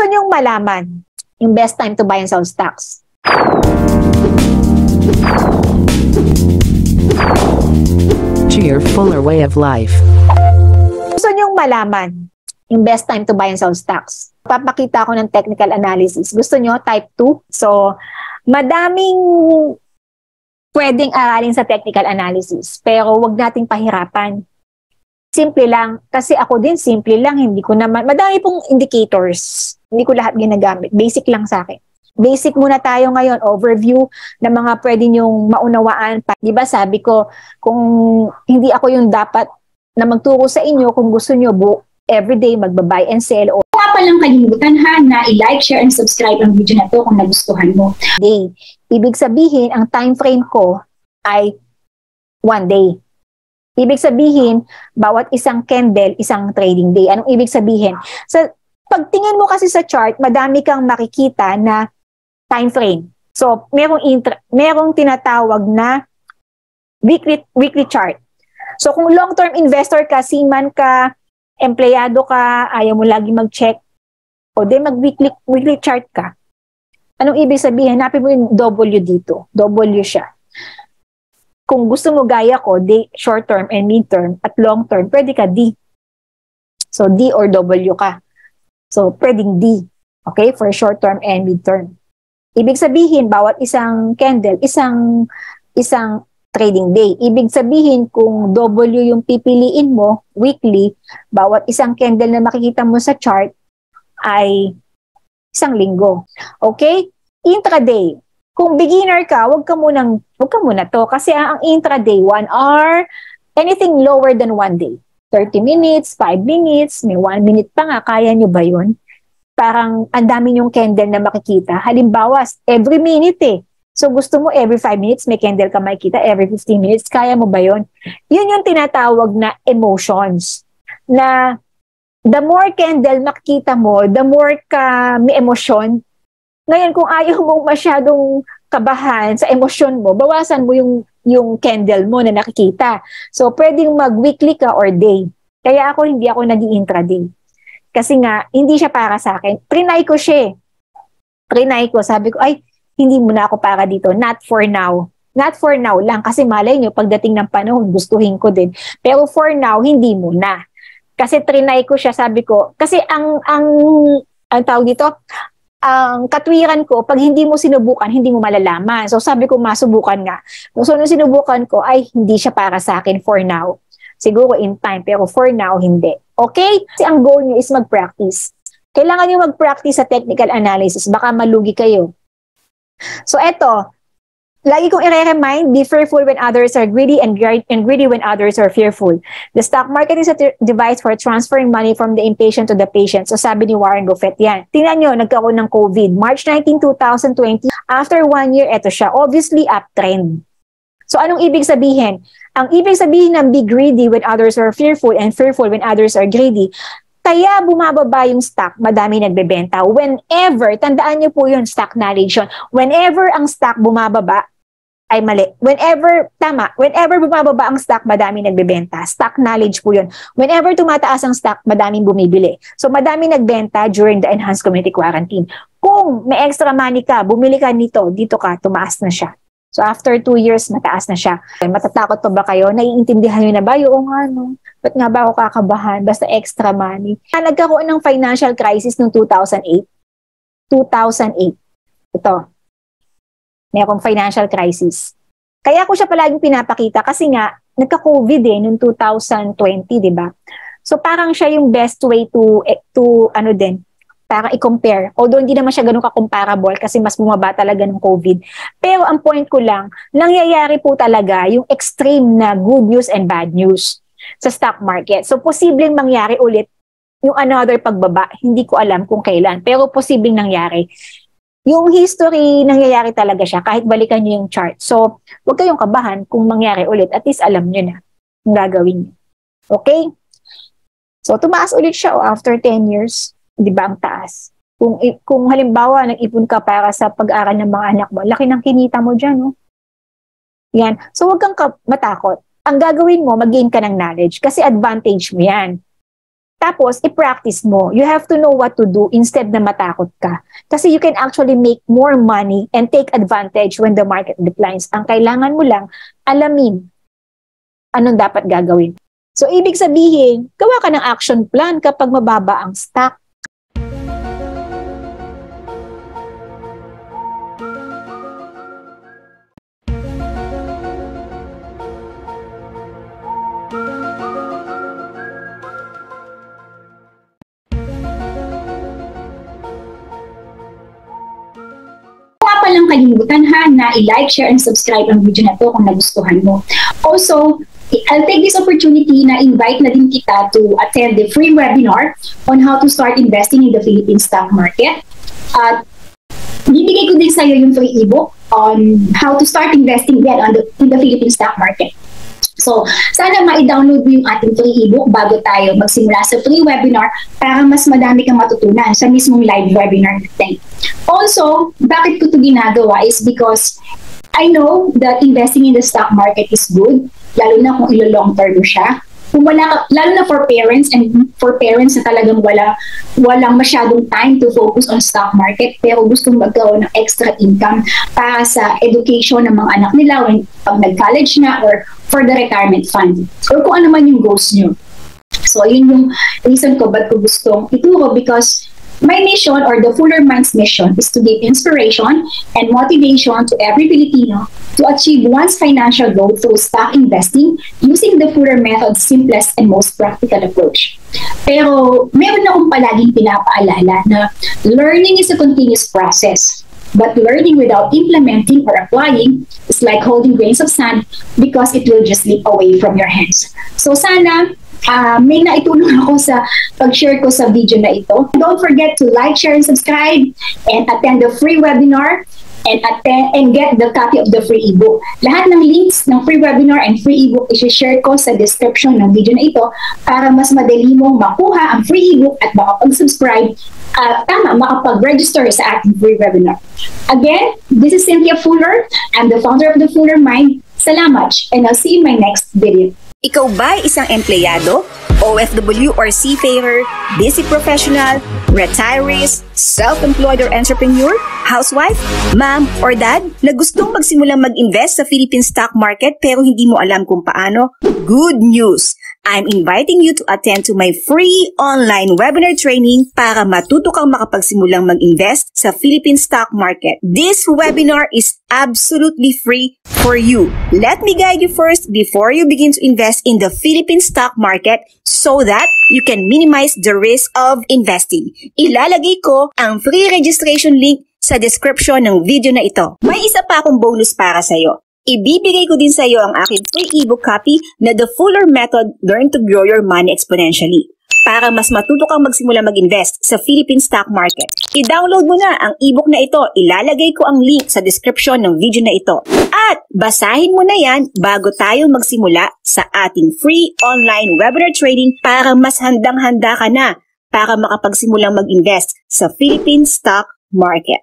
niyong malaman yung best time to buy and sell stocks? To your fuller way of life. Gusto niyong malaman yung best time to buy and sell stocks? Papakita ko ng technical analysis. Gusto niyo type 2? So, madaming pwedeng aralin sa technical analysis, pero wag nating pahirapan. Simple lang. Kasi ako din, simple lang. Hindi ko naman, madami pong indicators. Hindi ko lahat ginagamit. Basic lang sa akin. Basic muna tayo ngayon, overview ng mga pwede nyong maunawaan. Diba sabi ko, kung hindi ako yung dapat na magturo sa inyo, kung gusto nyo everyday magbabuy and sell. Kung nga palang kalimutan ha, na i-like, share, and subscribe ang video na to kung nagustuhan mo. Day. Ibig sabihin, ang time frame ko ay 1 day. Ibig sabihin, bawat isang candle, isang trading day. Anong ibig sabihin? Sa pagtingin mo kasi sa chart, madami kang makikita na time frame. So, merong tinatawag na weekly chart. So, kung long-term investor ka, seaman ka, empleyado ka, ayaw mo lagi mag-check, o di mag-weekly chart ka. Anong ibig sabihin? Hanapin mo yung W dito. W siya. Kung gusto mo gaya ko, day, short term and mid term, at long term, pwede ka D. So, D or W ka. So, pwedeng D. Okay? For short term and mid term. Ibig sabihin, bawat isang candle, isang trading day. Ibig sabihin, kung W yung pipiliin mo, weekly, bawat isang candle na makikita mo sa chart ay isang linggo. Okay? Intraday. Kung beginner ka, wag ka muna to. Kasi ang intraday, 1 hour, anything lower than 1 day. 30 minutes, 5 minutes, may 1 minute pa nga, kaya nyo ba yun? Parang ang dami yung candle na makikita. Halimbawa, every minute eh. So gusto mo every 5 minutes, may candle ka makikita, every 15 minutes, kaya mo ba yun? Yun yung tinatawag na emotions. Na the more candle makikita mo, the more ka may emosyon. Ngayon, kung ayaw mong masyadong kabahan sa emosyon mo, bawasan mo yung candle mo na nakikita. So, pwedeng mag-weekly ka or day. Kaya hindi ako nag-i-intraday. Kasi nga, hindi siya para sa akin. Trinay ko siya. Trinay ko. Sabi ko, ay, hindi muna ako para dito. Not for now. Not for now lang. Kasi malay nyo, pagdating ng panahon, gustuhin ko din. Pero for now, hindi muna. Kasi trinay ko siya, sabi ko. Kasi ang tawag dito, ang katwiran ko, pag hindi mo sinubukan, hindi mo malalaman. So sabi ko, masubukan nga. So nung sinubukan ko, ay hindi siya para sa akin for now. Siguro in time, pero for now, hindi. Okay? Kasi ang goal niyo is mag-practice. Kailangan niyo mag-practice sa technical analysis. Baka malugi kayo. So eto, lagi kong i-remind, be fearful when others are greedy and greedy when others are fearful. The stock market is a device for transferring money from the impatient to the patient. So sabi ni Warren Buffett yan. Tingnan nyo, nagkaroon ng COVID. March 19, 2020. After 1 year, eto siya. Obviously, uptrend. So anong ibig sabihin? Ang ibig sabihin ng be greedy when others are fearful and fearful when others are greedy, kaya bumababa yung stock, madami nagbebenta. Whenever, tandaan nyo po yun, stock knowledge yun. Whenever ang stock bumababa, ay mali. Whenever bumababa ang stock, madami nagbebenta. Stock knowledge po yun. Whenever tumataas ang stock, madaming bumibili. So, madami nagbenta during the enhanced community quarantine. Kung may extra money ka, bumili ka nito, dito ka, tumaas na siya. So, after 2 years, mataas na siya. Matatakot pa ba kayo? Naiintindihan nyo na ba? Oo nga, no? Ba't nga ba ako kakabahan? Basta extra money. Nagkaroon ng financial crisis noong 2008. 2008. Ito. Mayroong financial crisis. Kaya ko siya palaging pinapakita kasi nga, nagka-COVID noong 2020, di ba? So parang siya yung best way to parang i-compare. Although hindi naman siya ganun ka-comparable kasi mas bumaba talaga ng COVID. Pero ang point ko lang, nangyayari po talaga yung extreme na good news and bad news sa stock market. So posibleng mangyari ulit yung another pagbaba. Hindi ko alam kung kailan, pero posibleng nangyari. Yung history, nangyayari talaga siya kahit balikan niyo yung chart. So, huwag kayong kabahan kung mangyari ulit. At least alam niyo na yung gagawin niyo. Okay? So, tumaas ulit siya after 10 years. Di ba ang taas? Kung halimbawa, nag-ipon ka para sa pag-aaral ng mga anak mo, laki ng kinita mo dyan. No? Yan. So, huwag kang matakot. Ang gagawin mo, mag-gain ka ng knowledge kasi advantage mo yan. Tapos, i-practice mo. You have to know what to do instead na matakot ka. Kasi you can actually make more money and take advantage when the market declines. Ang kailangan mo lang, alamin anong dapat gagawin. So, ibig sabihin, gawa ka ng action plan kapag mababa ang stock. Walang kalimutan ha na i-like, share, and subscribe ang video na to kung nagustuhan mo. Also, I'll take this opportunity na invite na din kita to attend the free webinar on how to start investing in the Philippine stock market. At bibigay ko din sa iyo yung free ebook on how to start investing in the Philippine stock market. So, sana ma-download mo yung ating free ebook bago tayo magsimula sa free webinar para mas madami kang matutunan sa mismong live webinar natin. Also, bakit ko ito ginagawa is because I know that investing in the stock market is good, lalo na kung ilo-long term mo siya. Kung lalo na for parents na talagang walang masyadong time to focus on stock market pero gustong magkaroon ng extra income para sa education ng mga anak nila pag nag-college na or for the retirement fund or kung ano man yung goals nyo. So, yun yung reason ko ba't ko gustong ituro because my mission or the Fuller Minds mission is to give inspiration and motivation to every Filipino to achieve one's financial goal through stock investing using the Fuller Method's simplest and most practical approach. Pero meron akong palaging pinapaalala na learning is a continuous process. But learning without implementing or applying is like holding grains of sand because it will just slip away from your hands. So sana may naitulong ako sa pag-share ko sa video na ito. Don't forget to like, share, and subscribe and attend the free webinar and get the copy of the free ebook. Lahat ng links ng free webinar and free ebook i-share ko sa description ng video na ito para mas madali mong makuha ang free ebook at makapag-subscribe makapag-register sa ating free webinar. Again, this is Cynthia Fuller. I'm the founder of the Fuller Mind. Salamat and I'll see you in my next video. Ikaw ba isang empleyado, OFW or seafarer, busy professional, retirees, self-employed or entrepreneur, housewife, mom or dad na gustong magsimulang mag-invest sa Philippine stock market pero hindi mo alam kung paano? Good news! I'm inviting you to attend to my free online webinar training para matuto kang makapagsimulang mag-invest sa Philippine stock market. This webinar is absolutely free for you. Let me guide you first before you begin to invest in the Philippine stock market so that you can minimize the risk of investing. Ilalagay ko ang free registration link sa description ng video na ito. May isa pa akong bonus para sa'yo. Ibibigay ko din sa iyo ang aking free ebook copy na The Fuller Method Learn to Grow Your Money Exponentially para mas matuto kang magsimula mag-invest sa Philippine stock market. I-download mo na ang ebook na ito. Ilalagay ko ang link sa description ng video na ito. At basahin mo na yan bago tayo magsimula sa ating free online webinar training para mas handang-handa ka na para makapagsimulang mag-invest sa Philippine stock market.